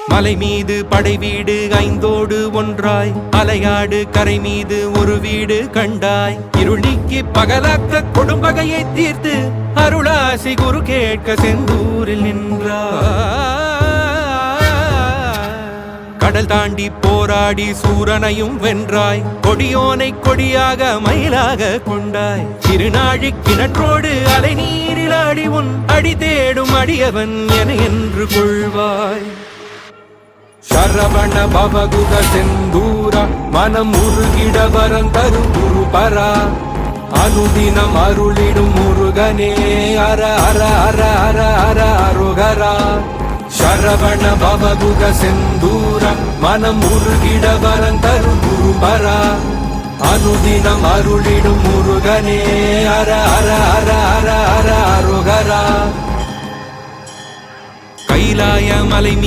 மலை மீது படை வீடு ஐந்தோடு ஒன்றாய் அலையாடு கரை மீது ஒரு வீடு கண்டாய் இருள் நீக்கி பகலாக்க கொடும்பகையை தீர்த்து அருளாசி குரு கேட்க செந்தூரில் நின்றாய். கடல் தாண்டி போராடி சூரனையும் வென்றாய் கொடியோனை கொடியாக மயிலாக கொண்டாய் திருநாழி கிணற்றோடு அலை நீரில் ஆடி உன் அடி தேடும் அடியவன் என என்று கொள்வாய். சரவண பவகுக செந்தூர மனம் உருகிட வரம் தரும் குரு பரா அனுதினம் அருளிடும் முருகனே அர அர அர அர அர அருகரா. சரவண பவகுக செந்தூர மனம் உருகிட வரம் தரும் குரு பரா அனுதினம் அருளிடும் முருகனே அர அர அர அர அர அருகரா. கைலாய மலை